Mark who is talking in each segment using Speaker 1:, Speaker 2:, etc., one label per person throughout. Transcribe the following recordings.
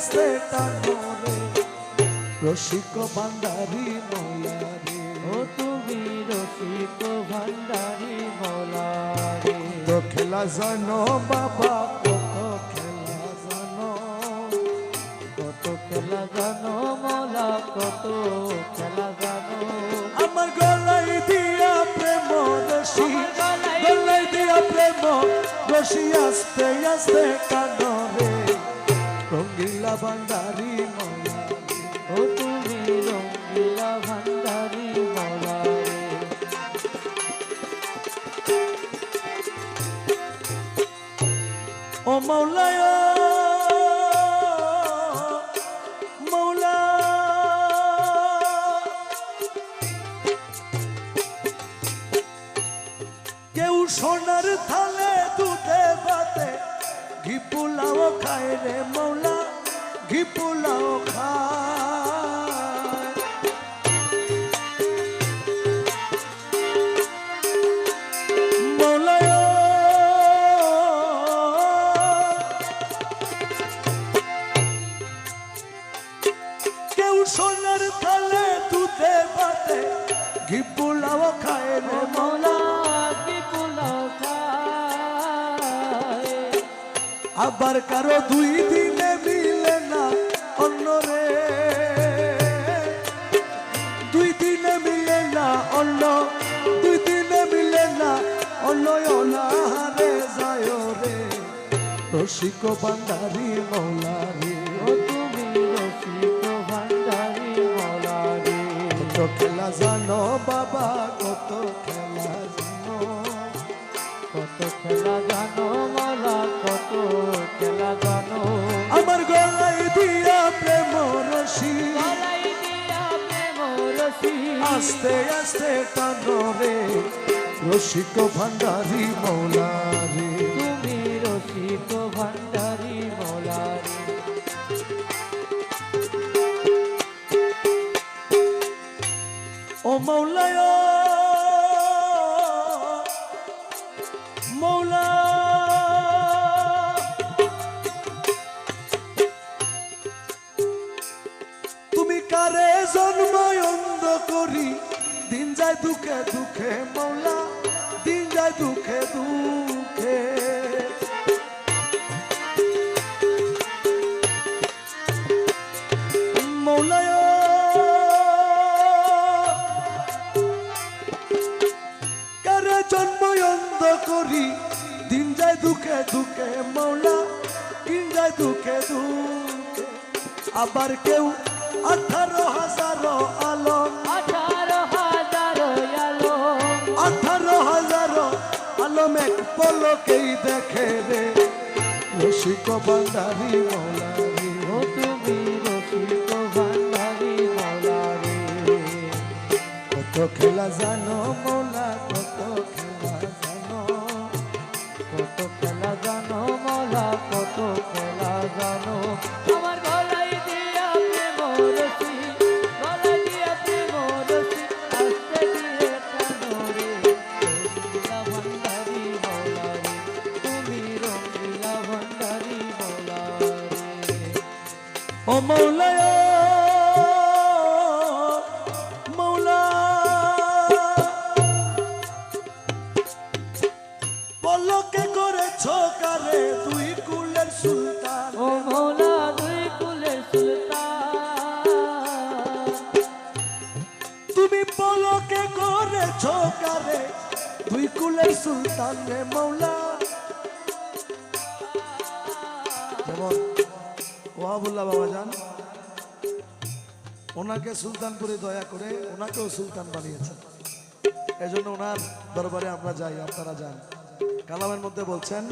Speaker 1: আস্তে টানো রে রসিক ভান্ডারি মৌলা রে।
Speaker 2: ও তুমি রসিক ভান্ডারি মৌলা রে।
Speaker 1: কত খেলা জানো বাবা কত খেলা জানো,
Speaker 2: কত খেলা জানো মৌলা কত খেলা জানো।
Speaker 1: আমার গলায় দিয়া প্রেম রশি, গলায় দিয়া প্রেম রশি আস্তে আস্তে টানো রে রঙ্গিলা ভান্ডারি মৌলা রে।
Speaker 2: ও তুমি রঙ্গিলা ভান্ডারি মৌলা রে।
Speaker 1: ও মৌলা মৌলা কেউ সোনার থালে দুধে ভাতে ঘি পোলাও খায় রে মৌলা ঘি পোলাও খায়। মৌলা কেউ সোনার থালে দুধে ভাতে ঘি পোলাও খায় রে মৌলা
Speaker 2: কি পোলাও খায়।
Speaker 1: আবার কারো দুই দিনে মিলে না অন্য রে, দুই দিনে মিলে না অন্য, দুই দিনে মিলে না অন্য অনাহারে যায় রে রসিক ভান্ডারি মৌলা রে।
Speaker 2: ও তুমি রসিক ভান্ডারি মৌলা রে।
Speaker 1: কত খেলা জানো বাবা কত খেলা জানো,
Speaker 2: কত খেলা জানো মৌলা কত খেলা জানো।
Speaker 1: আমার গলায় দিয়া প্রেম রশি
Speaker 2: গলায় দিয়া প্রেম রশি
Speaker 1: আস্তে আস্তে টানো রে রসিক ভান্ডারি মৌলা রে।
Speaker 2: তুমি রসিক ভান্ডারি মৌলা রে।
Speaker 1: ও মৌলা মৌলা তুমি কারে জন্ম অন্ধ করি দিন যায় দুঃখে দুঃখে মৌলা দিন যায় দুঃখে দুঃখে। মৌলা কারে জন্ম অন্ধ করি দিন যায় দুঃখে দুঃখে মৌলা দিন যায় দুঃখে দুঃখে। আবার কেউ 18,000 আলো
Speaker 2: 18,000 আলো
Speaker 1: 18,000 আলম এক পলকেই দেখে রে রসিক ভান্ডারি মৌলা রে।
Speaker 2: ও তুমি রসিক ভান্ডারি মৌলা রে।
Speaker 1: কত খেলা জানো মৌলা কত খেলা জানো,
Speaker 2: কত খেলা জানো মৌলা কত খেলা জানো। আমার গলায় দিয়া প্রেম রশি, গলায় দিয়া প্রেম রশি আস্তে দিয়ে টানো রে রঙ্গিলা ভান্ডারি মৌলা রে। তুমি রঙ্গিলা ভান্ডারি মৌলা রে।
Speaker 1: ও মৌলা মৌলা পলকে করেছ কারে তুই কুলের সুলতান।
Speaker 2: ও মৌলা দুই কুলের সুলতান।
Speaker 1: তুমি পলকে করেছ কারে তুই কুলের সুলতান রে মৌলা। যেমন ওয়াহাবুল্লাহ বাবা যান ওনাকে সুলতানপুরে দয়া করে ওনাকেও সুলতান বানিয়েছেন, এজন্য ওনার দরবারে আমরা যাই, আপনারা যান। কালামের মধ্যে বলছেন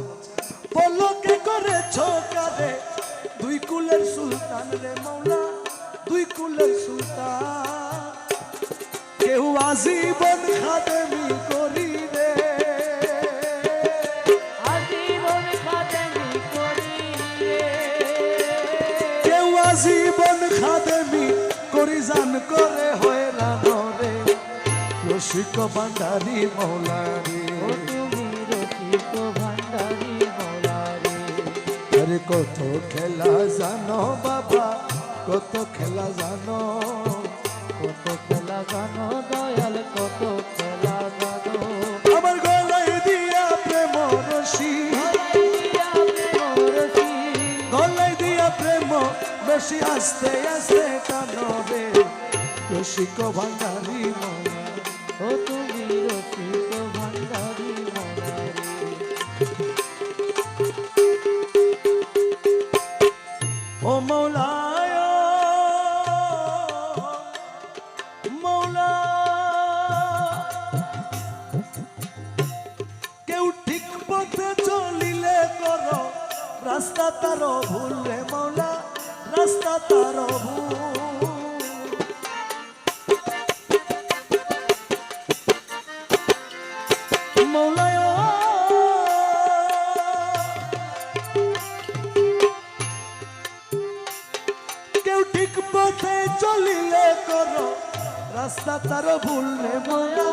Speaker 1: পলকে করেছ কারে দুই কুলের সুলতান রে মৌলা দুই কুলের সুলতান। কেউ আজীবন খাদেমি করি রে,
Speaker 2: আজীবন খাদেমি করি রে।
Speaker 1: কেউ আজীবন খাদেমি করি জান করে হয়রান রে রসিক ভান্ডারি মৌলা রে।
Speaker 2: ও তুমি রসিক ভান্ডারি মৌলা রে।
Speaker 1: আরে কত খেলা জানো বাবা, কত খেলা জানো।
Speaker 2: কত খেলা জানো দয়াল, কত খেলা জানো।
Speaker 1: আমার গলায় দিয়া প্রেম রশি, গলায় দিয়া প্রেম রশি, আস্তে আস্তে টানো রে রসিক ভান্ডারি মোরা।
Speaker 2: ও তুমি রসিক ভান্ডারি মোরা রে।
Speaker 1: ও মৌলায় মৌলা, কেউ ঠিক পথে চলিলে করো রাস্তা তার ভুল রে মৌলা, রাস্তা তার ভুল। মৌলায় কেউ ঠিক পথে চলিলে করো রাস্তা তার ভুল রে মৌলা।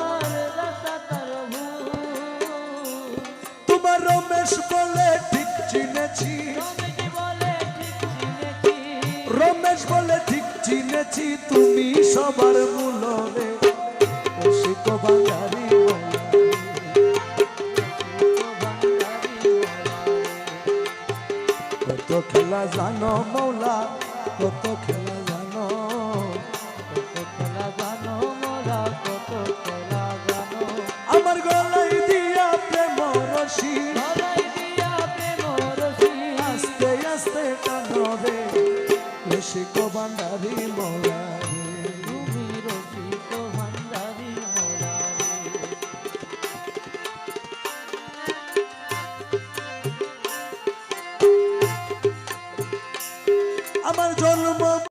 Speaker 2: রাস্তা তার ভুল।
Speaker 1: তোমার রমেশ বলে ঠিক চিনেছি,
Speaker 2: তুমি বলে ঠিক চিনেছি।
Speaker 1: রমেশ বলে ঠিক চিনেছি, তুমি সবার মূল রে রসিক ভান্ডারি মোরা। কত খেলা জানো মৌলা, কত খেলা জানো।
Speaker 2: কত খেলা জানো মোরা, কত খেলা জানো।
Speaker 1: আমার গলায় দিয়া প্রেম রশি,
Speaker 2: গলায় দিয়া প্রেম রশি,
Speaker 1: আস্তে আস্তে টানো রে রসিক ভান্ডারি মোরা রে।
Speaker 2: তুমি রসিক ভান্ডারি মোরা রে।
Speaker 1: আমার জন্ম